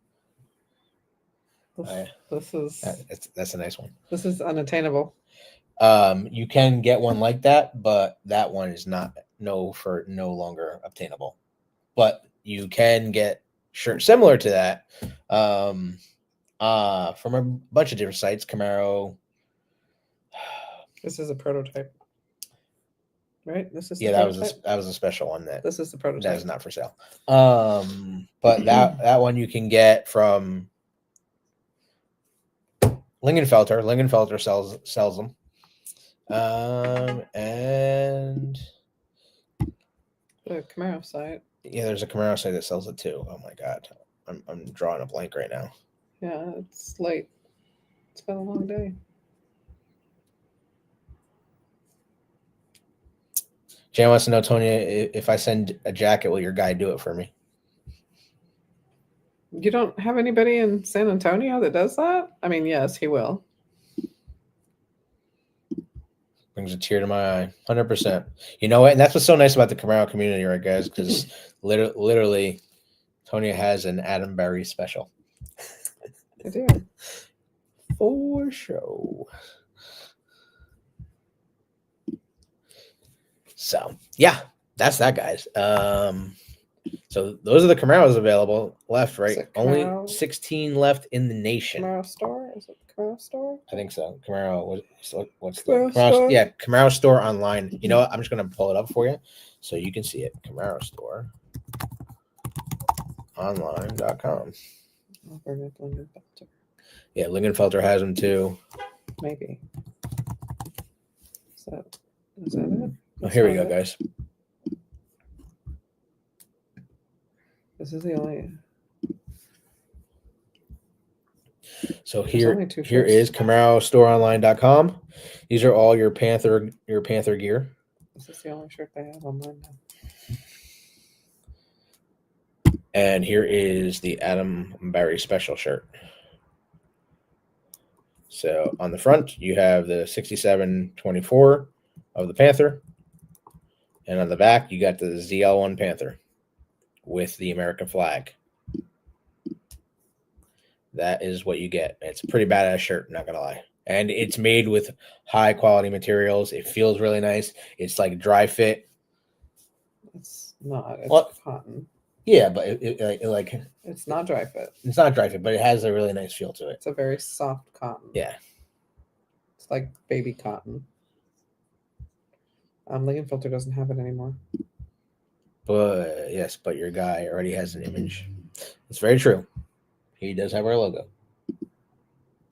This is That's a nice one. this is unattainable. You can get one like that, but that one is no longer obtainable. But you can get shirts similar to that from a bunch of different sites. Camaro. This is a prototype, right? This is that was a special one. This is the prototype. That is not for sale. But that one you can get from Lingenfelter. Lingenfelter sells them. And the Camaro site. Yeah, there's a Camaro site that sells it too. Oh my god, I'm drawing a blank right now. Yeah, it's late. It's been a long day. Jan wants to know, Tony, if I send a jacket, will your guy do it for me? You don't have anybody in San Antonio that does that? I mean, yes, he will. Brings a tear to my eye. 100%. You know what? And that's what's so nice about the Camaro community, right, guys? Because literally, Tony has an Adam Berry special. I do. For sure. So, yeah, that's that, guys. So those are the Camaros available left, right? Only 16 left in the nation. Camaro store? Is it the Camaro store? I think so. Camaro. What's Camaro the Camaro store? Yeah, Camaro store online. You know what? I'm just gonna pull it up for you so you can see it. Camaro store online.com. Yeah, Lingenfelter has them too. Maybe. Is that it? Oh, here we go, guys. This is the only. So here is CamaroStoreOnline.com. These are all your Panther gear. This is the only shirt they have online now. And here is the Adam Berry special shirt. So on the front, you have the 6724 of the Panther. And on the back, you got the ZL1 Panther with the American flag. That is what you get. It's a pretty badass shirt, not going to lie. And it's made with high quality materials. It feels really nice. It's like dry fit. It's not. It's cotton. Yeah, but it's not dry fit. It's not dry fit, but it has a really nice feel to it. It's a very soft cotton. Yeah. It's like baby cotton. Lingenfelter doesn't have it anymore. But yes, but your guy already has an image. It's very true. He does have our logo.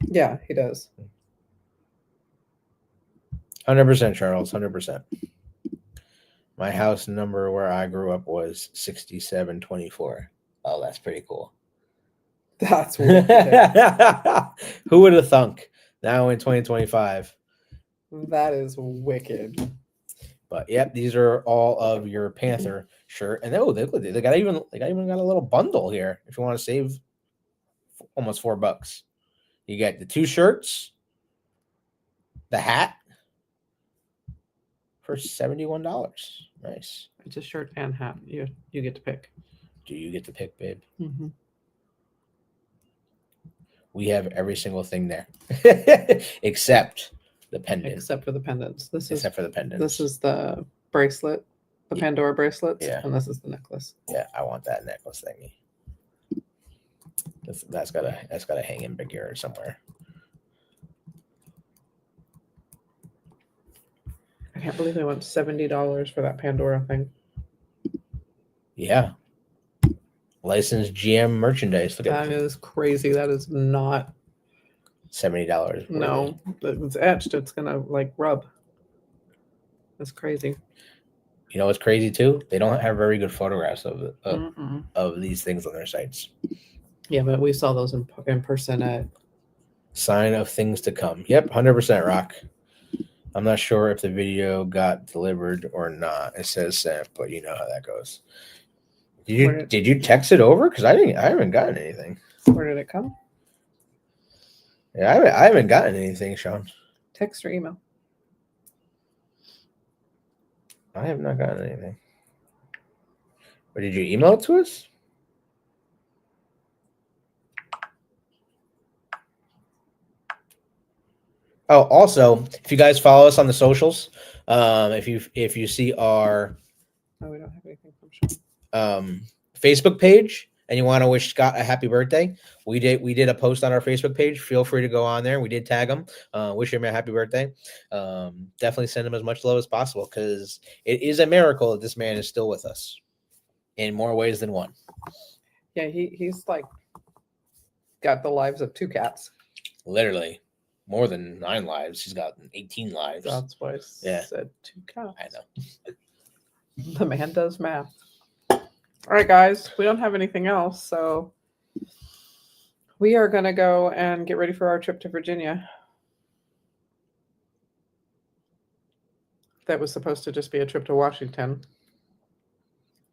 Yeah, he does. 100%, Charles. 100%. My house number where I grew up was 6724. Oh, that's pretty cool. That's weird. Who would have thunk? Now in 2025. That is wicked. But yep, these are all of your Panther shirt, and they got even got a little bundle here if you want to save almost $4. You get the 2 shirts, the hat for $71. Nice. It's a shirt and hat. You get to pick. Do you get to pick, babe? Mm-hmm. We have every single thing there, except the pendant. Except for the pendants. This is the bracelet, the Pandora bracelets. Yeah. And this is the necklace. Yeah, I want that necklace thingy. That's gotta hang in big gear somewhere. I can't believe they went $70 for that Pandora thing. Yeah. Licensed GM merchandise. That is crazy. That is not $70. No, it's etched. It's gonna like rub. That's crazy. You know what's crazy too? They don't have very good photographs of these things on their sites. Yeah, but we saw those in person at Sign of Things to Come. Yep, 100% Rock. I'm not sure if the video got delivered or not. It says sent, but you know how that goes. Did you text it over? Because I haven't gotten anything. Where did it come? Yeah, I haven't gotten anything, Sean. Text or email? I have not gotten anything. But did you email it to us? Oh, also, if you guys follow us on the socials, if you see our Oh, we don't have anything from Sean. Facebook page and you want to wish Scott a happy birthday, we did a post on our Facebook page. Feel free to go on there. We did tag him, wish him a happy birthday. Definitely send him as much love as possible because it is a miracle that this man is still with us in more ways than one. Yeah, he's like got the lives of 2 cats. Literally. More than 9 lives. He's got 18 lives. That's why I said 2 cats. I know. The man does math. All right, guys, we don't have anything else, so we are going to go and get ready for our trip to Virginia. That was supposed to just be a trip to Washington,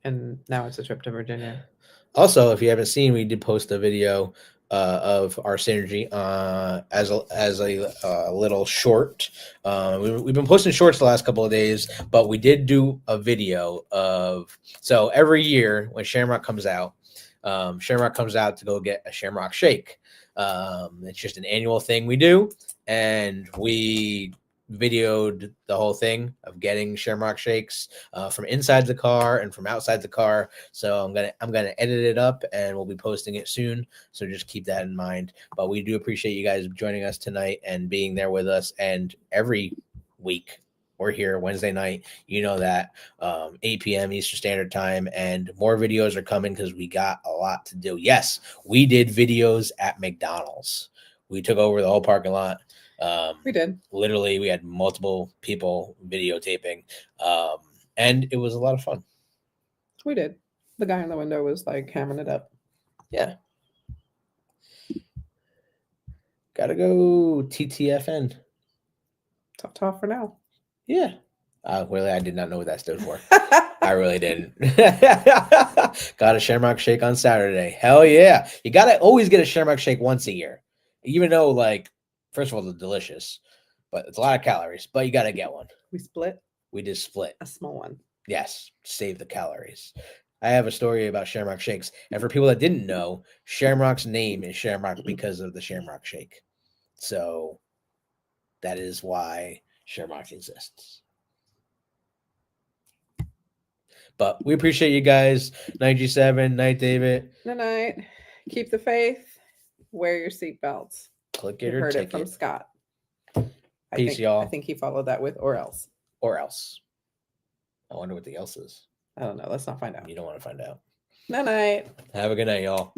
and now it's a trip to Virginia. Also, if you haven't seen, we did post a video of our synergy as a little short. We've been posting shorts the last couple of days, but we did do a video of, so every year when Shamrock comes out to go get a Shamrock Shake. It's just an annual thing we do, and we videoed the whole thing of getting Shamrock Shakes from inside the car and from outside the car. So I'm gonna edit it up and we'll be posting it soon. So just keep that in mind. But we do appreciate you guys joining us tonight and being there with us. And every week we're here Wednesday night. You know that 8 p.m. Eastern Standard Time, and more videos are coming because we got a lot to do. Yes, we did videos at McDonald's. We took over the whole parking lot. We did. Literally, we had multiple people videotaping, and it was a lot of fun. We did. The guy in the window was like hamming it up. Yeah. Gotta go TTFN. Ta for now. Yeah. Really, I did not know what that stood for. I really didn't. Got a Shamrock Shake on Saturday. Hell yeah. You gotta always get a Shamrock Shake once a year. Even though, like, first of all, they're delicious, but it's a lot of calories, but you got to get one. We split. We did split. A small one. Yes. Save the calories. I have a story about Shamrock Shakes. And for people that didn't know, Shamrock's name is Shamrock because of the Shamrock Shake. So that is why Shamrock exists. But we appreciate you guys. Night G7, night David. Night. Keep the faith. Wear your seatbelts. Click it You or heard take it from it. Scott. Peace, y'all. I think he followed that with or else. Or else. I wonder what the else is. I don't know. Let's not find out. You don't want to find out. Night. Have a good night, y'all.